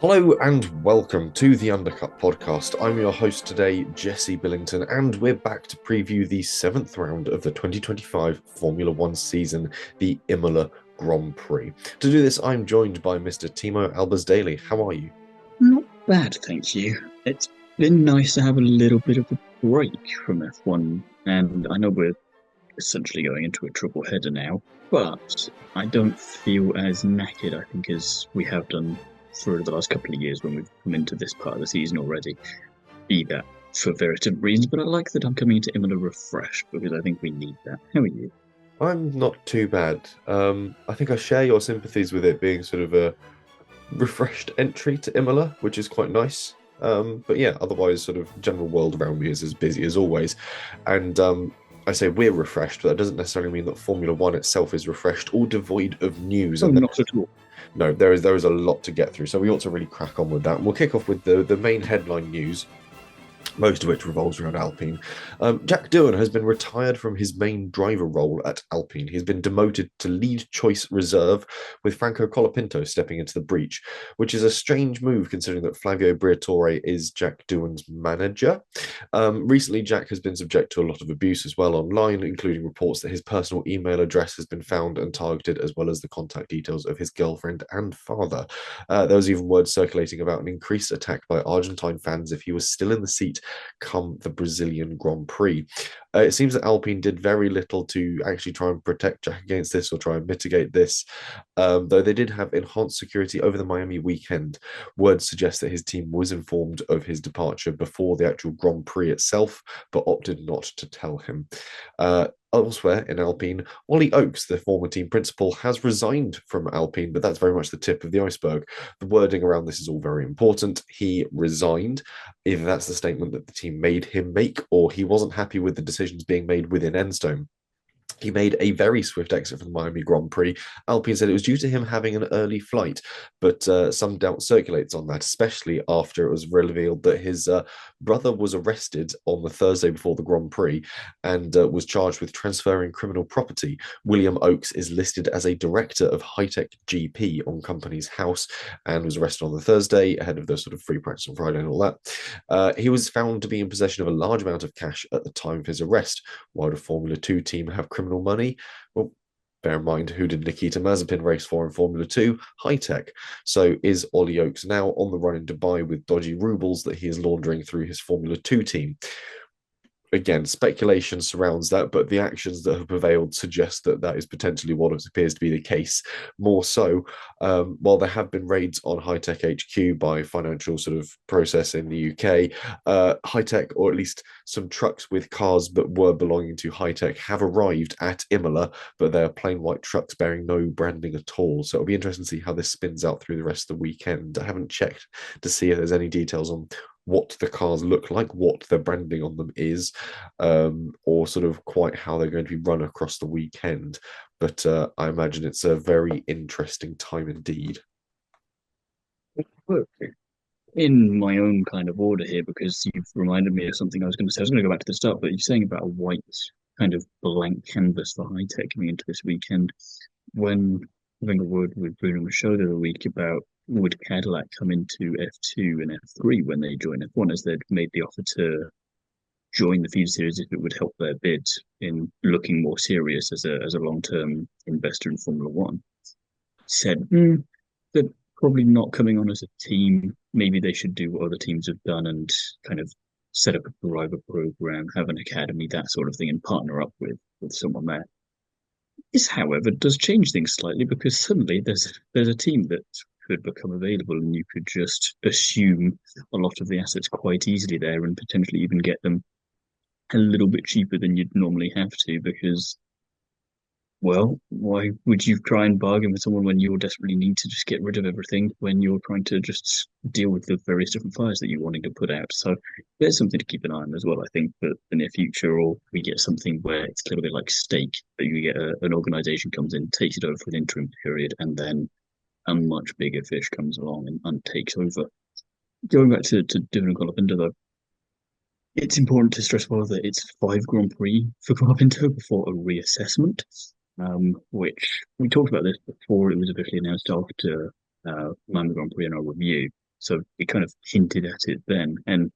Hello and welcome to the Undercut podcast. I'm your host today, Jesse Billington, and we're back to preview the seventh round of the 2025 Formula One season, the Imola Grand Prix. To do this, I'm joined by Mr. Thiemo Daily. How are you? Not bad, thank you. It's been nice to have a little bit of a break from F1, and I know we're essentially going into a triple header now, but I don't feel as knackered, I think, as we have done for the last couple of years when we've come into this part of the season already. Be that for various different reasons, but I like that I'm coming into Imola refreshed because I think we need that. How are you? I'm not too bad. I think I share your sympathies with it being sort of a refreshed entry to Imola, which is quite nice. But yeah, otherwise, sort of general world around me is as busy as always. And I say we're refreshed, but that doesn't necessarily mean that Formula One itself is refreshed or devoid of news. Oh, And not at all. no, there is a lot to get through. So we ought to really crack on with that. And we'll kick off with the main headline news, most of which revolves around Alpine. Jack Doohan has been retired from his main driver role at Alpine. He's been demoted to lead choice reserve, with Franco Colapinto stepping into the breach, which is a strange move considering that Flavio Briatore is Jack Doohan's manager. Recently, Jack has been subject to a lot of abuse as well online, including reports that his personal email address has been found and targeted, as well as the contact details of his girlfriend and father. There was even word circulating about an increased attack by Argentine fans if he was still in the seat come the Brazilian Grand Prix. It seems that Alpine did very little to actually try and protect Jack against this or try and mitigate this, though they did have enhanced security over the Miami weekend. Word suggests that his team was informed of his departure before the actual Grand Prix itself, but opted not to tell him. Elsewhere in Alpine, Ollie Oakes, the former team principal, has resigned from Alpine, but that's very much the tip of the iceberg. The wording around this is all very important. He resigned. Either that's the statement that the team made him make, or he wasn't happy with the decisions being made within Enstone. He made a very swift exit from the Miami Grand Prix. Alpine said it was due to him having an early flight, but some doubt circulates on that, especially after it was revealed that his brother was arrested on the Thursday before the Grand Prix and was charged with transferring criminal property. William Oakes is listed as a director of High Tech GP on Company's House and was arrested on the Thursday ahead of the sort of free practice on Friday and all that. He was found to be in possession of a large amount of cash at the time of his arrest. Why would a Formula 2 team have criminal money? Well, bear in mind, who did Nikita Mazepin race for in Formula 2? High Tech. So is Ollie Oakes now on the run in Dubai with dodgy rubles that he is laundering through his Formula 2 team? Again, speculation surrounds that, but the actions that have prevailed suggest that that is potentially what it appears to be the case. More so, while there have been raids on High Tech HQ by financial sort of process in the UK, High Tech, or at least some trucks with cars that were belonging to High Tech, have arrived at Imola, but they're plain white trucks bearing no branding at all. So it'll be interesting to see how this spins out through the rest of the weekend. I haven't checked to see if there's any details on what the cars look like, what the branding on them is, or sort of quite how they're going to be run across the weekend. But I imagine it's a very interesting time indeed. Look, in my own kind of order here, because you've reminded me of something I was going to say. I was going to go back to the start, but you're saying about a white kind of blank canvas for high tech coming into this weekend. When having a word with Bruno Machado the other week about would Cadillac come into F2 and F3 when they join F1, as they'd made the offer to join the feed series if it would help their bid in looking more serious as a long term investor in Formula One. Said they're probably not coming on as a team. Maybe they should do what other teams have done and kind of set up a driver program, have an academy, that sort of thing, and partner up with someone there. This, however, does change things slightly because suddenly there's a team that could become available and you could just assume a lot of the assets quite easily there and potentially even get them a little bit cheaper than you'd normally have to because, well, why would you try and bargain with someone when you desperately need to just get rid of everything when you're trying to just deal with the various different fires that you're wanting to put out? So there's something to keep an eye on as well, I think, for the near future, or we get something where it's a little bit like stake, that you get an organization comes in, takes it over for an interim period, and then a much bigger fish comes along and takes over. Going back to Dylan Colapinto, though, it's important to stress well that it's five Grand Prix for Colapinto before a reassessment, which we talked about this before it was officially announced after Miami Grand Prix in our review. So we kind of hinted at it then. And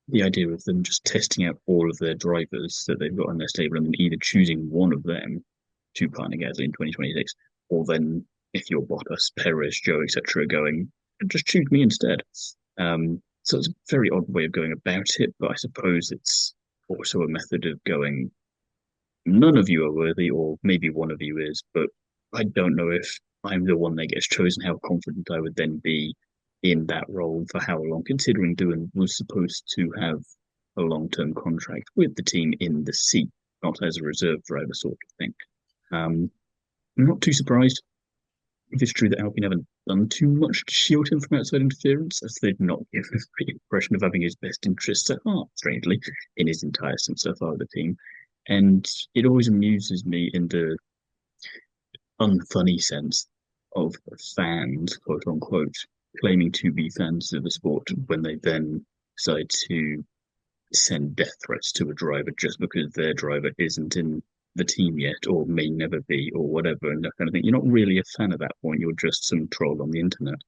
the idea of them just testing out all of their drivers that they've got on their stable and then either choosing one of them to partner Gasly in 2026, or then if you're Bottas, Perez, Joe, etc., going, just choose me instead. So it's a very odd way of going about it, but I suppose it's also a method of going, none of you are worthy, or maybe one of you is, but I don't know if I'm the one that gets chosen, how confident I would then be in that role for how long, considering Doohan was supposed to have a long-term contract with the team in the seat, not as a reserve driver sort of thing. I'm not too surprised if it's true that Alpine haven't done too much to shield him from outside interference, as they've not given the impression of having his best interests at heart, strangely, in his entire stint so far with the team. And it always amuses me in the unfunny sense of fans, quote unquote, claiming to be fans of the sport when they then decide to send death threats to a driver just because their driver isn't in the team yet or may never be or whatever and that kind of thing. You're not really a fan at that point. You're just some troll on the internet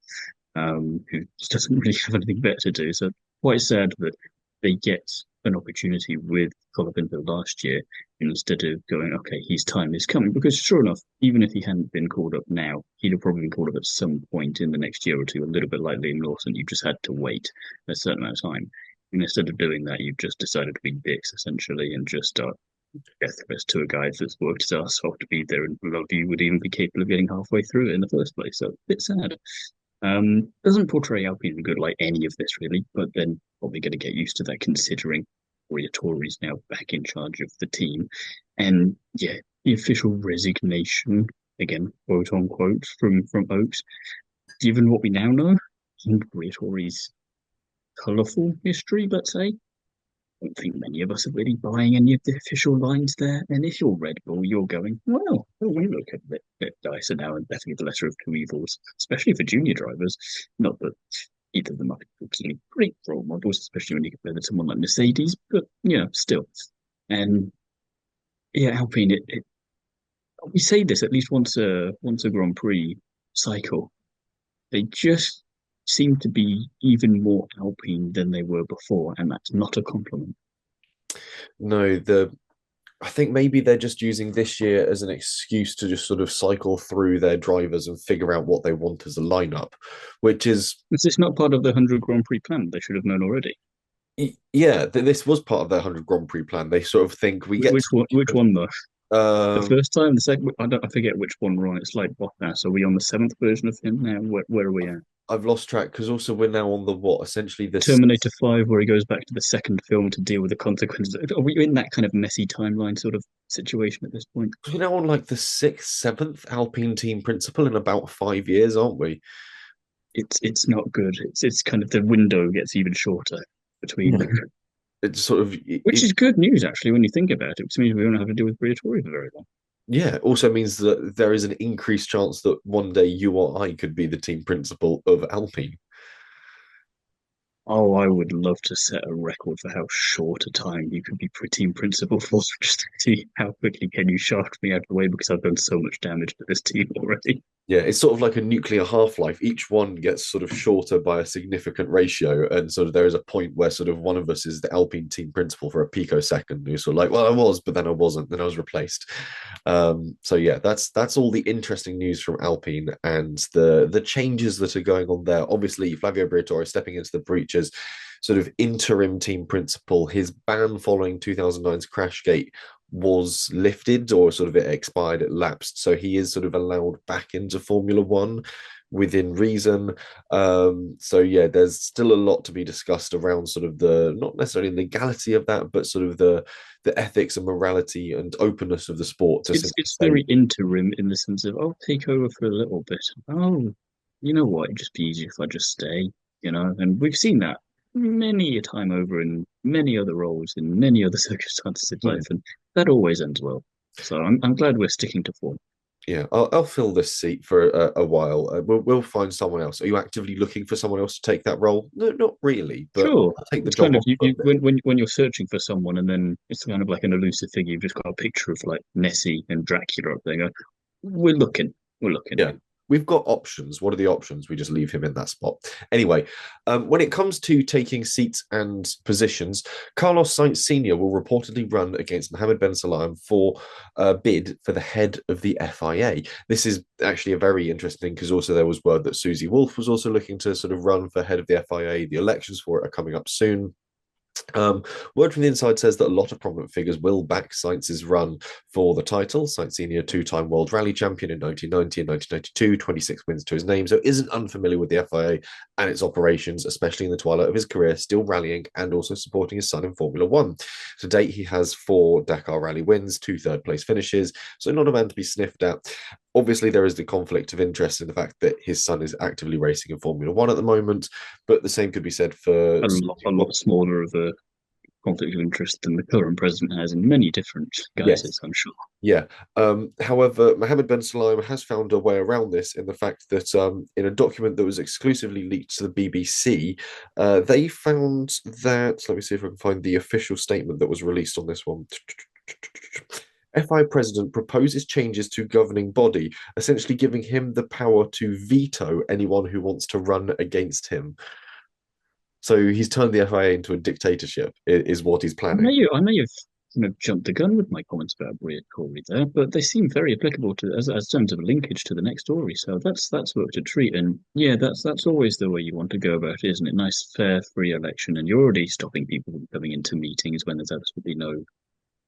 who just doesn't really have anything better to do. So quite sad that they get an opportunity with Colapinto last year instead of going, okay, his time is coming. Because sure enough, even if he hadn't been called up now, he'd have probably been called up at some point in the next year or two, a little bit like Liam Lawson. You just had to wait a certain amount of time. And instead of doing that, you've just decided to be dicks essentially and just start death threats to a guy that's worked his ass off to be there and a lot of you would even be capable of getting halfway through it in the first place. So a bit sad. Doesn't portray Alpine in good light any of this really, but then probably going to get used to that considering Briatore's now back in charge of the team. And yeah, the official resignation, again, quote unquote, from Oaks, given what we now know, and Briatore's colourful history, let's say, I don't think many of us are really buying any of the official lines there. And if you're Red Bull, you're going, well, we look a bit nicer now and definitely the lesser of two evils, especially for junior drivers. Not that either of them are particularly great role models, especially when you compare them to someone like Mercedes, but you know, still. And yeah, Alpine, we say this at least once a Grand Prix cycle. They just seem to be even more Alpine than they were before, and that's not a compliment. No, I think maybe they're just using this year as an excuse to just sort of cycle through their drivers and figure out what they want as a lineup, which is Is this not part of the 100 Grand Prix plan? They should have known already. yeah, this was part of their 100 Grand Prix plan. They sort of think we get Which one? Which one though? The um first time, the second. I forget which one we're on. It's like Bottas. Are we on the seventh version of him now? Where are we at? I've lost track because also we're now on the what essentially this Terminator 5, where he goes back to the second film to deal with the consequences. Are we in that kind of messy timeline sort of situation at this point? we're now on like the sixth, seventh Alpine team principal in about 5 years, aren't we? It's not good. It's kind of the window gets even shorter between, It's sort of which is good news actually when you think about it. Which means we don't have to deal with Briatore for very long. yeah, also means that there is an increased chance that one day you or I could be the team principal of Alpine. Oh, I would love to set a record for how short a time you could be team principal for. Just to see how quickly can you shaft me out of the way because I've done so much damage to this team already. Yeah, it's sort of like a nuclear half-life. Each one gets sort of shorter by a significant ratio, and sort of there is a point where sort of one of us is the Alpine team principal for a picosecond. You're sort of like, well, I was, but then I wasn't. Then I was replaced. So yeah, that's all the interesting news from Alpine and the changes that are going on there. Obviously, Flavio Briatore stepping into the breach as sort of interim team principal. His ban following 2009's Crashgate was lifted or sort of it expired, it lapsed. So he is sort of allowed back into Formula One within reason. So yeah, there's still a lot to be discussed around sort of the not necessarily legality of that, but sort of the ethics and morality and openness of the sport to It's say, very interim in the sense of I'll take over for a little bit. Oh, you know what? It'd just be easier if I just stay, you know. And we've seen that many a time over in many other roles in many other circumstances in life, and that always ends well. So I'm glad we're sticking to form. yeah, I'll fill this seat for a while. We'll find someone else. Are you actively looking for someone else to take that role? No, not really, but Sure. I'll take the It's job kind of on. you when you're searching for someone and then it's kind of like an elusive figure. You've just got a picture of like Nessie and Dracula up there. Go, we're looking. We're looking. Yeah. we've got options. What are the options? We just leave him in that spot. Anyway, when it comes to taking seats and positions, Carlos Sainz Sr. will reportedly run against Mohammed Ben Sulayem for a bid for the head of the FIA. This is actually a very interesting because also there was word that Susie Wolff was also looking to sort of run for head of the FIA. The elections for it are coming up soon. Word from the inside says that a lot of prominent figures will back Sainz's run for the title. Sainz Senior, two-time World Rally Champion in 1990 and 1992, 26 wins to his name, so isn't unfamiliar with the FIA and its operations, especially in the twilight of his career, still rallying and also supporting his son in Formula One. To date, he has 4 Dakar Rally wins, 2 third-place finishes, so not a man to be sniffed at. Obviously, there is the conflict of interest in the fact that his son is actively racing in Formula One at the moment, but the same could be said for A lot smaller of a conflict of interest than the current president has in many different yes. guises, I'm sure. Yeah. However, Mohammed Ben Sulayem has found a way around this in the fact that in a document that was exclusively leaked to the BBC, they found that, let me see if I can find the official statement that was released on this one. FI president proposes changes to governing body, essentially giving him the power to veto anyone who wants to run against him. So he's turned the FIA into a dictatorship, is what he's planning. I may have jumped the gun with my comments about Bria Corey there, but they seem very applicable to as terms of linkage to the next story. So that's worked a treat. And yeah, that's always the way you want to go about it, isn't it? Nice, fair, free election, and you're already stopping people from coming into meetings when there's absolutely no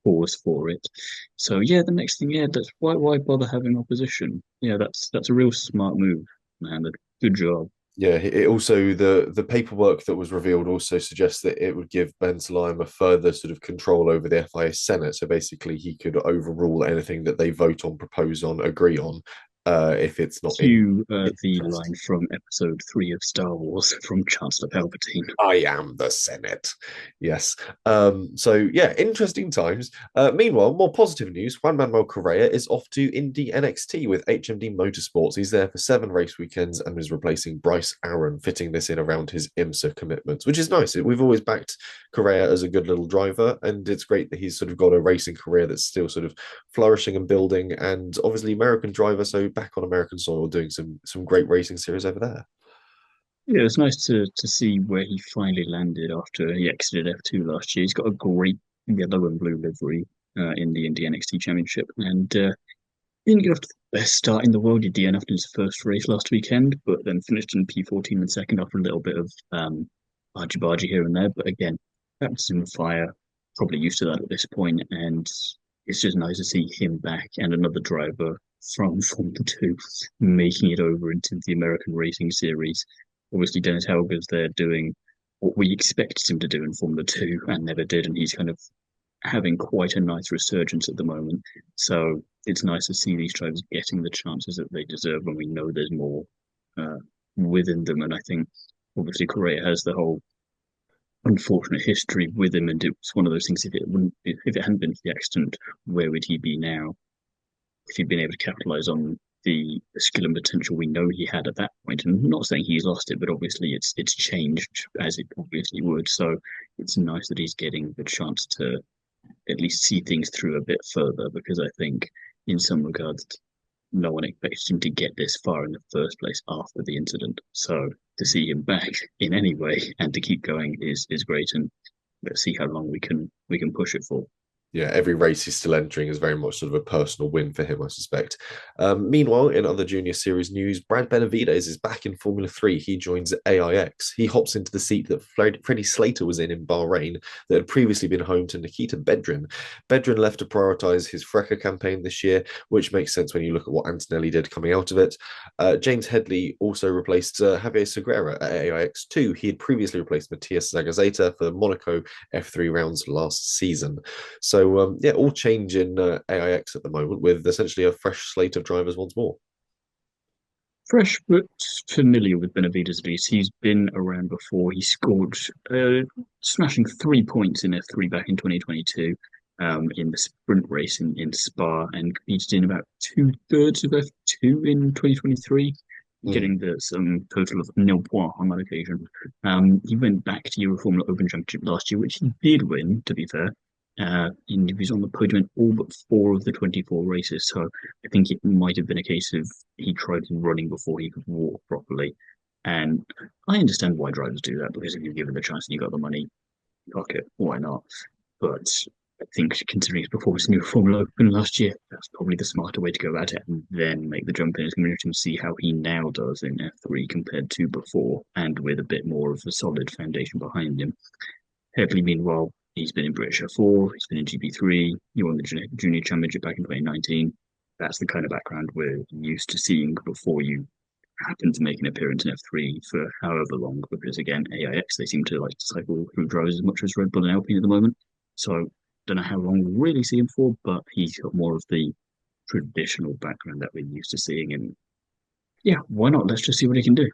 cause for it. So yeah, the next thing, yeah, that's why bother having opposition? Yeah, that's a real smart move, man. Good job. Yeah, it also the paperwork that was revealed also suggests that it would give Ben Sulayem a further sort of control over the FIA Senate. So basically, he could overrule anything that they vote on, propose on, agree on, if it's not To the line from episode 3 of Star Wars from Chancellor Palpatine. I am the Senate. Yes. So yeah, interesting times. Meanwhile, more positive news. Juan Manuel Correa is off to IndyNXT with HMD Motorsports. He's there for 7 race weekends and is replacing Bryce Aaron, fitting this in around his IMSA commitments, which is nice. We've always backed Correa as a good little driver, and it's great that he's sort of got a racing career that's still sort of flourishing and building. And obviously, American driver, so back on American soil, doing some great racing series over there. Yeah, it's nice to see where he finally landed after he exited F2 last year. He's got a great yellow and blue livery in the IndyNXT Championship, and he didn't get off to the best start in the world. He DNF'd in his first race last weekend, but then finished in P14 and second after a little bit of argy-bargy here and there. But again, baptism of fire, probably used to that at this point, and it's just nice to see him back and another driver from Formula 2 making it over into the American Racing Series. Obviously, Dennis Helger's there doing what we expected him to do in Formula 2 and never did, and he's kind of having quite a nice resurgence at the moment. So it's nice to see these drivers getting the chances that they deserve when we know there's more uh, within them. And I think obviously Correa has the whole unfortunate history with him, and it's one of those things. If it hadn't been for the accident, where would he be now? If he'd been able to capitalize on the skill and potential we know he had at that point, and I'm not saying he's lost it, but obviously it's changed as it obviously would. So it's nice that he's getting the chance to at least see things through a bit further, because I think in some regards no one expected him to get this far in the first place after the incident. So to see him back in any way and to keep going is great, and let's see how long we can push it for. Yeah, every race he's still entering is very much sort of a personal win for him, I suspect. Meanwhile, in other junior series news, Brad Benavides is back in Formula 3. He joins AIX. He hops into the seat that Freddie Slater was in Bahrain that had previously been home to Nikita Bedrin. Bedrin left to prioritise his FRECA campaign this year, which makes sense when you look at what Antonelli did coming out of it. James Headley also replaced Javier Segura at AIX 2. He had previously replaced Matias Zagazeta for Monaco F3 rounds last season. So yeah, all change in AIX at the moment with essentially a fresh slate of drivers once more. Fresh but familiar with Benavides at least. He's been around before. He scored smashing 3 points in F3 back in 2022 in the sprint race in Spa, and competed in about 2/3 of F2 in 2023, getting the some total of 0 points on that occasion. He went back to Euro Formula Open Championship last year, which he did win, to be fair. He was on the podium in all but four of the 24 races. So I think it might have been a case of he tried running before he could walk properly. And I understand why drivers do that because if you're given the chance and you got the money, fuck it, why not? But I think considering his performance in the Formula Open last year, that's probably the smarter way to go about it and then make the jump in. It's going to be interesting to see how he now does in F3 compared to before and with a bit more of a solid foundation behind him. Heavily, meanwhile, he's been in British F4, he's been in GP3, he won the Junior Championship back in 2019. That's the kind of background we're used to seeing before you happen to make an appearance in F3 for however long, because again, AIX, they seem to like to cycle through drivers as much as Red Bull and Alpine at the moment. So don't know how long we'll really see him for, but he's got more of the traditional background that we're used to seeing. And yeah, why not? Let's just see what he can do.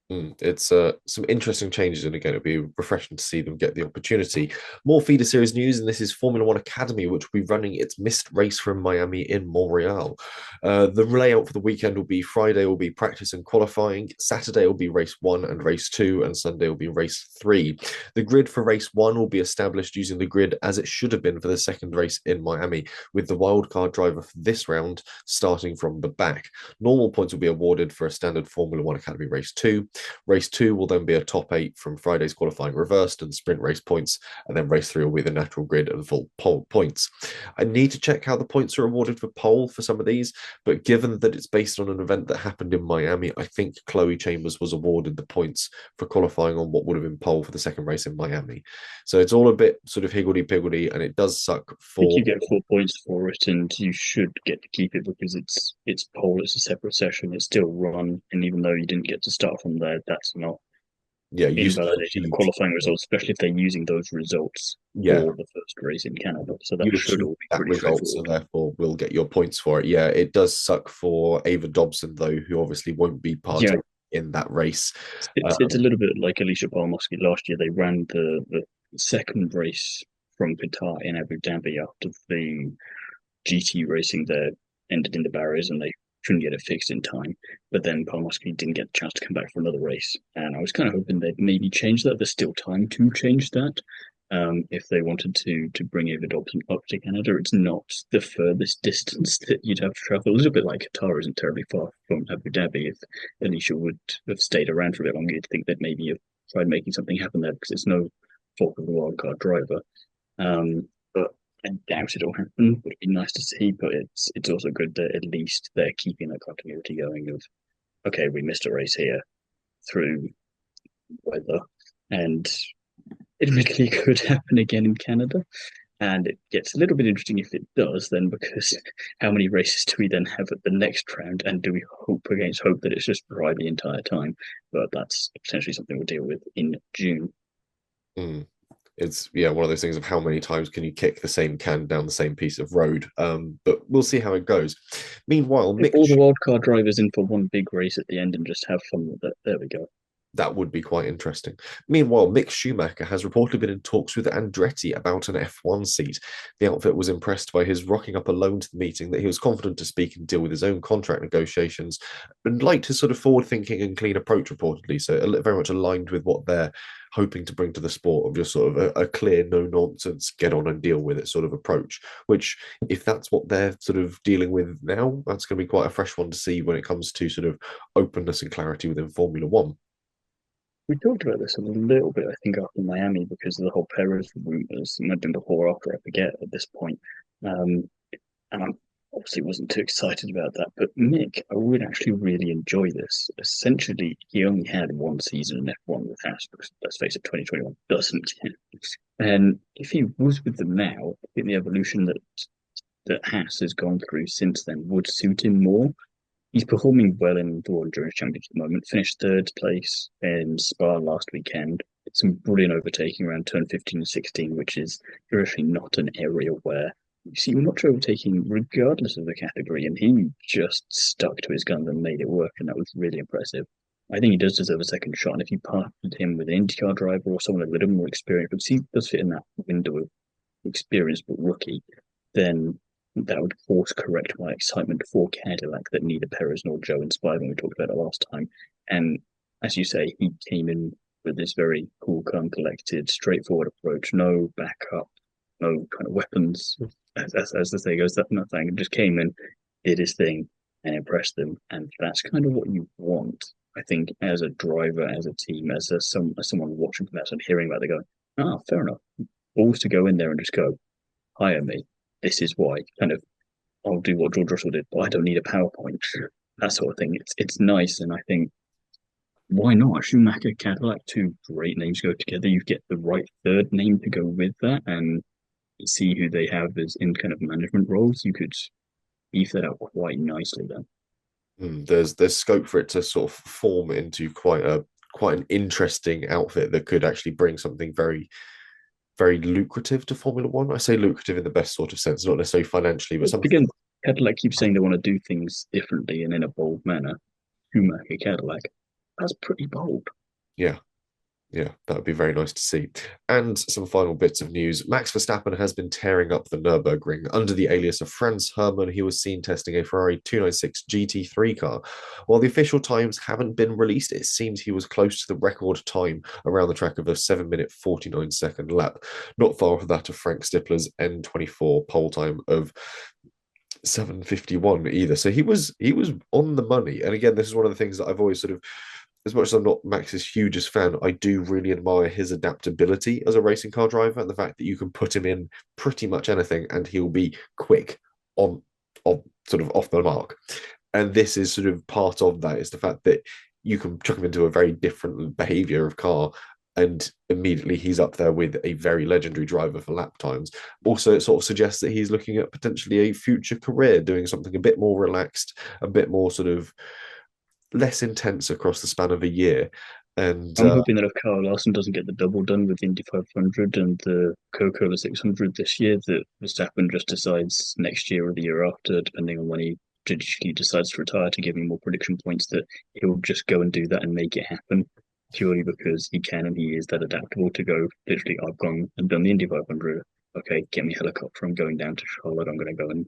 It's some interesting changes, and again, it'll be refreshing to see them get the opportunity. More feeder series news, and this is Formula One Academy, which will be running its missed race from Miami in Montreal. The layout for the weekend will be Friday will be practice and qualifying, Saturday will be race 1 and race 2, and Sunday will be race 3. The grid for race 1 will be established using the grid as it should have been for the second race in Miami, with the wildcard driver for this round starting from the back. Normal points will be awarded for a standard Formula One Academy race 2. Race 2 will then be a top 8 from Friday's qualifying reversed and sprint race points, and then race 3 will be the natural grid and full pole points. I need to check how the points are awarded for pole for some of these, but given that it's based on an event that happened in Miami, I think Chloe Chambers was awarded the points for qualifying on what would have been pole for the second race in Miami. So it's all a bit sort of higgledy-piggledy, and it does suck I think for... you get 4 points for it, and you should get to keep it because it's pole, it's a separate session, it's still run, and even though you didn't get to start from there, that's not Yeah, you still invalidating the achieved... qualifying results, especially if they're using those results Yeah, for the first race in Canada. So that you should achieve all be that pretty result, so straightforward. therefore will get your points for it. Yeah, it does suck for Ava Dobson, though, who obviously won't be Yeah, partaking in that race. it's a little bit like Alicia Palmosky last year. They ran the second race from Qatar in Abu Dhabi after the GT racing there ended in the barriers and they couldn't get it fixed in time. But then Palmosky didn't get a chance to come back for another race. And I was kind of hoping they'd maybe change that. There's still time to change that. If they wanted to bring Ava Dobson up to Canada, it's not the furthest distance that you'd have to travel. A little bit like Qatar isn't terribly far from Abu Dhabi. If Alicia would have stayed around for a bit longer, you'd think that maybe have tried making something happen there because it's no fault of the wildcard driver. But I doubt it'll happen. Would be nice to see, but it's also good that at least they're keeping that continuity going of okay, we missed a race here through weather, and admittedly it could happen again in Canada. And it gets a little bit interesting if it does, then because how many races do we then have at the next round, and do we hope against hope that it's just dry the entire time? But that's potentially something we'll deal with in June. Mm. It's one of those things of how many times can you kick the same can down the same piece of road. But we'll see how it goes. Meanwhile, If all the wildcard drivers in for one big race at the end and just have fun with it, there we go. That would be quite interesting. Meanwhile, Mick Schumacher has reportedly been in talks with Andretti about an F1 seat. The outfit was impressed by his rocking up alone to the meeting, that he was confident to speak and deal with his own contract negotiations, and liked his sort of forward-thinking and clean approach, reportedly. So very much aligned with what they're hoping to bring to the sport, of just sort of a clear, no-nonsense, get on and deal with it sort of approach, which, if that's what they're sort of dealing with now, that's going to be quite a fresh one to see when it comes to sort of openness and clarity within Formula One. We talked about this a little bit, I think, after Miami because of the whole Perez rumors. It might have been before or after, I forget at this point. And I obviously wasn't too excited about that. But Mick, I would actually really enjoy this. Essentially, he only had one season in F1 with Haas because, let's face it, 2021 doesn't count. And if he was with them now, I think the evolution that Haas has gone through since then would suit him more. He's performing well in the World Endurance Championship at the moment. Finished third place in Spa last weekend. It's some brilliant overtaking around turn 15 and 16, which is traditionally not an area where you see much overtaking regardless of the category. And he just stuck to his guns and made it work. And that was really impressive. I think he does deserve a second shot. And if you partnered him with an IndyCar driver or someone a little more experienced, because he does fit in that window of experienced but rookie, then that would course correct my excitement for Cadillac that neither Perez nor Joe inspired when we talked about it last time. And as you say, he came in with this very cool, calm, collected, straightforward approach, no backup, no kind of weapons, as the saying goes, that nothing, just came in, did his thing, and impressed them. And that's kind of what you want, I think, as a driver, as a team, as someone watching from outside, hearing about it, going, ah, fair enough. Balls to go in there and just go, hire me. This is why. Kind of, I'll do what George Russell did, but I don't need a PowerPoint. That sort of thing. It's nice, and I think why not? Schumacher, Cadillac, two great names go together. You get the right third name to go with that, and see who they have as in kind of management roles. You could beef that out quite nicely then. There's scope for it to sort of form into quite an interesting outfit that could actually bring something very lucrative to Formula One. I say lucrative in the best sort of sense, not necessarily financially, but But something. again, Cadillac keeps saying they want to do things differently and in a bold manner. Schumacher, Cadillac, that's pretty bold. Yeah, yeah, that would be very nice to see. And some final bits of news. Max Verstappen has been tearing up the Nürburgring. Under the alias of Franz Hermann, he was seen testing a Ferrari 296 GT3 car. While the official times haven't been released, it seems he was close to the record time around the track of a 7-minute 49-second lap. Not far from that of Frank Stippler's N24 pole time of 7:51 either. So he was on the money. And again, this is one of the things that I've always sort of, as much as I'm not Max's hugest fan, I do really admire his adaptability as a racing car driver and the fact that you can put him in pretty much anything and he'll be quick on on sort of off the mark. And this is sort of part of that, is the fact that you can chuck him into a very different behavior of car and immediately he's up there with a very legendary driver for lap times. Also, it sort of suggests that he's looking at potentially a future career doing something a bit more relaxed, a bit more sort of less intense across the span of a year. And I'm hoping that if Kyle Larson doesn't get the double done with the Indy 500 and the Coca-Cola 600 this year, that Verstappen just decides next year or the year after, depending on when he strategically decides to retire, to give me more prediction points, that he'll just go and do that and make it happen purely because he can and he is that adaptable to go, literally, I've gone and done the Indy 500. Okay, get me a helicopter. I'm going down to Charlotte. I'm going to go and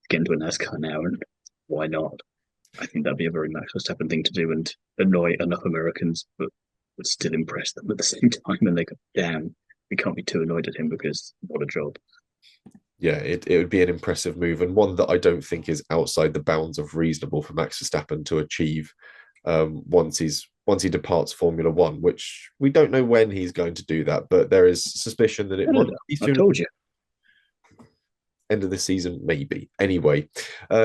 get into a NASCAR now. And why not? I think that'd be a very Max Verstappen thing to do and annoy enough Americans, but would still impress them at the same time. And they go, damn, we can't be too annoyed at him because what a job. yeah, it would be an impressive move and one that I don't think is outside the bounds of reasonable for Max Verstappen to achieve once he departs Formula One, which we don't know when he's going to do that, but there is suspicion that it might Canada, be I soon. told you. End of the season, maybe. Anyway,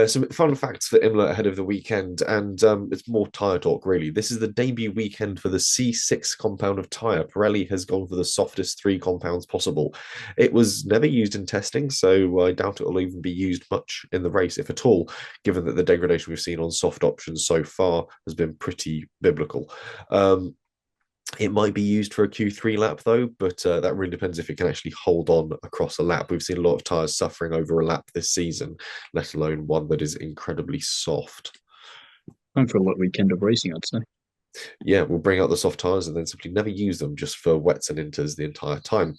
some fun facts for Imola ahead of the weekend, and it's more tyre talk, really. This is the debut weekend for the C6 compound of tyre. Pirelli has gone for the softest three compounds possible. It was never used in testing, so I doubt it will even be used much in the race, if at all, given that the degradation we've seen on soft options so far has been pretty biblical. It might be used for a Q3 lap though, but that really depends if it can actually hold on across a lap. We've seen a lot of tyres suffering over a lap this season, let alone one that is incredibly soft. Time for a wet weekend of racing, I'd say. Yeah, we'll bring out the soft tyres and then simply never use them just for wets and inters the entire time.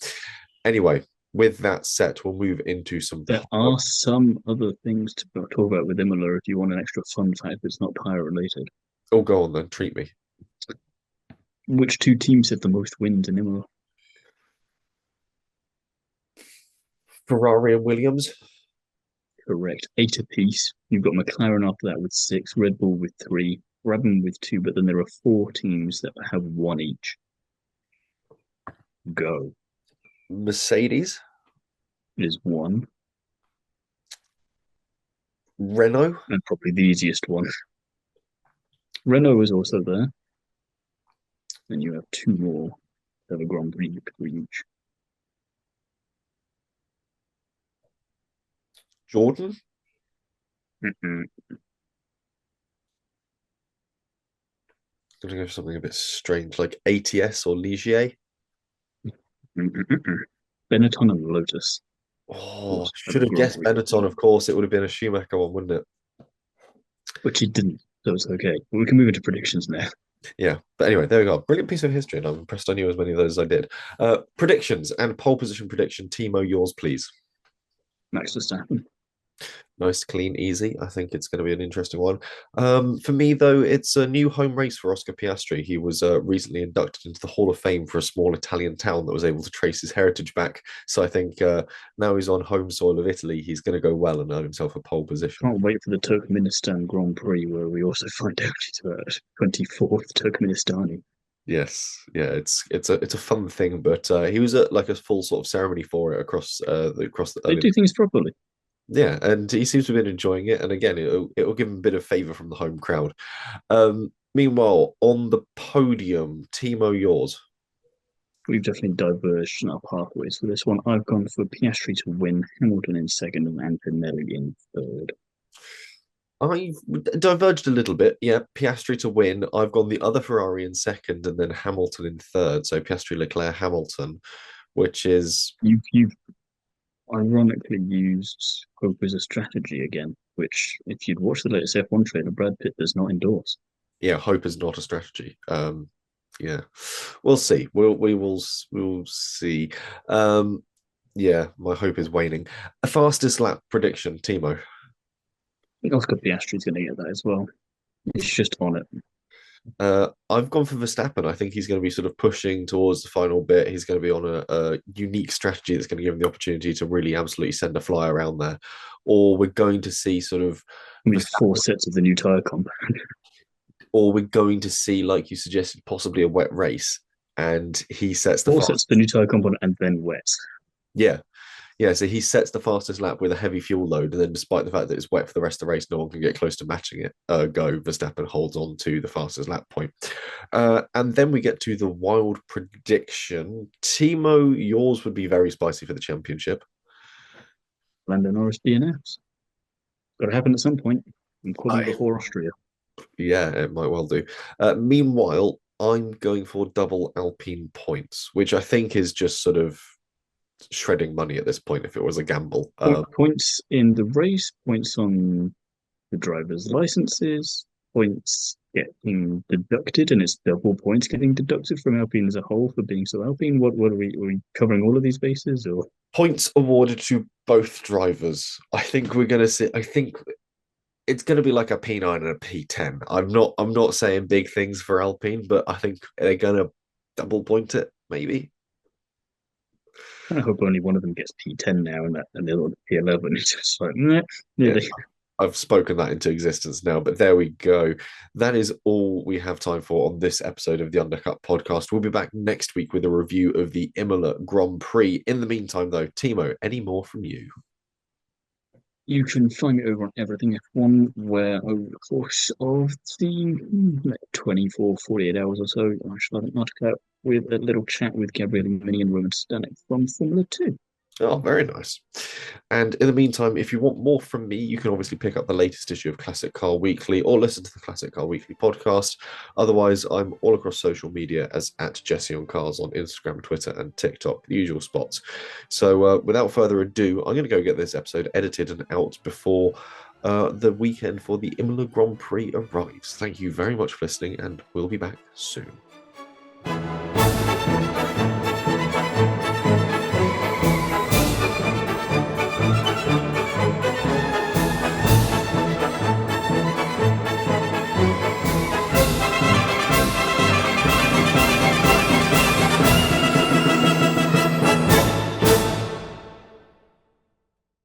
Anyway, with that set, we'll move into some. There are some other things to talk about with Imola if you want an extra fun fact that's not tyre related. Oh, go on then, treat me. Which two teams have the most wins in Imola? Ferrari and Williams. Correct. 8 apiece. You've got McLaren after that with 6, Red Bull with 3, Brabham with 2, but then there are 4 teams that have 1 each. Go. Mercedes. It is 1, Renault. and probably the easiest one. Renault is also there. Then you have 2 more that have a Grand Prix each. Jordan. Mm-mm. Gonna go for something a bit strange like ATS or Ligier. Mm-mm. Benetton and Lotus. Oh, Have a should have Grand guessed Prix, Benetton, of course. It would have been a Schumacher one, wouldn't it? but he didn't, so it's okay. We can move into predictions now. Yeah. But anyway, there we go. Brilliant piece of history, and I'm impressed I knew as many of those as I did. Predictions and pole position prediction. Thiemo, yours, please. Max Verstappen. Nice, clean, easy. I think it's going to be an interesting one. For me, though, it's a new home race for Oscar Piastri. He was recently inducted into the Hall of Fame for a small Italian town that was able to trace his heritage back. So I think now he's on home soil of Italy, he's going to go well and earn himself a pole position. Can't wait for the Turkmenistan Grand Prix, where we also find out it's 24th Turkmenistani. Yes, yeah, it's a fun thing, but he was at like a full sort of ceremony for it across the. I They mean, do things properly. yeah, and he seems to have been enjoying it. And again, it'll give him a bit of favour from the home crowd. Meanwhile, on the podium, Thiemo, yours. We've definitely diverged in our pathways for this one. I've gone for Piastri to win, Hamilton in second, and Antonelli in third. I've diverged a little bit. Yeah, Piastri to win. I've gone the other Ferrari in second, and then Hamilton in third. So Piastri, Leclerc, Hamilton, which is You've ironically used hope as a strategy again, which, if you'd watched the latest F1 trailer, Brad Pitt does not endorse. yeah, hope is not a strategy. Yeah, we'll see. We'll see. Yeah, my hope is waning. A fastest lap prediction, Thiemo. I think Oscar Piastri's going to get that as well. It's just on it. I've gone for Verstappen. I think he's going to be sort of pushing towards the final bit. He's going to be on a unique strategy that's going to give him the opportunity to really absolutely send a fly around there. Or we're going to see sort of With 4 sets of the new tyre compound. Or we're going to see, like you suggested, possibly a wet race, and he sets the 4 sets of the new tyre compound and then wet. Yeah, yeah. So he sets the fastest lap with a heavy fuel load, and then despite the fact that it's wet for the rest of the race, no one can get close to matching it. Verstappen holds on to the fastest lap point, and then we get to the wild prediction. Thiemo, yours would be very spicy for the championship. Lando Norris DNFs. Got to happen at some point. I'm calling I, before Austria. yeah, it might well do. Meanwhile, I'm going for double Alpine points, which I think is just sort of shredding money at this point if it was a gamble. Points in the race, points on the driver's licenses, points getting deducted, and it's double points getting deducted from Alpine as a whole for being so Alpine. What are we covering all of these bases, or Points awarded to both drivers. I think we're going to see. I think it's going to be like a P9 and a P10. I'm not saying big things for Alpine, but I think they're going to double point it maybe. I hope only one of them gets P10 now, and the other P11. It's just like, meh, nearly. Yeah. I've spoken that into existence now, but there we go. That is all we have time for on this episode of the Undercut podcast. We'll be back next week with a review of the Imola Grand Prix. In the meantime, though, Thiemo, any more from you? You can find me over on Everything F1, where over the course of the 24, 48 hours or so, I shall have an article out with a little chat with Gabriele Mini and Roman Stanek from Formula 2. Oh, very nice. And in the meantime, if you want more from me, you can obviously pick up the latest issue of Classic Car Weekly or listen to the Classic Car Weekly podcast. Otherwise, I'm all across social media as at Jesse on Cars on Instagram, Twitter, and TikTok, the usual spots. So without further ado, I'm going to go get this episode edited and out before the weekend for the Imola Grand Prix arrives. Thank you very much for listening, and we'll be back soon.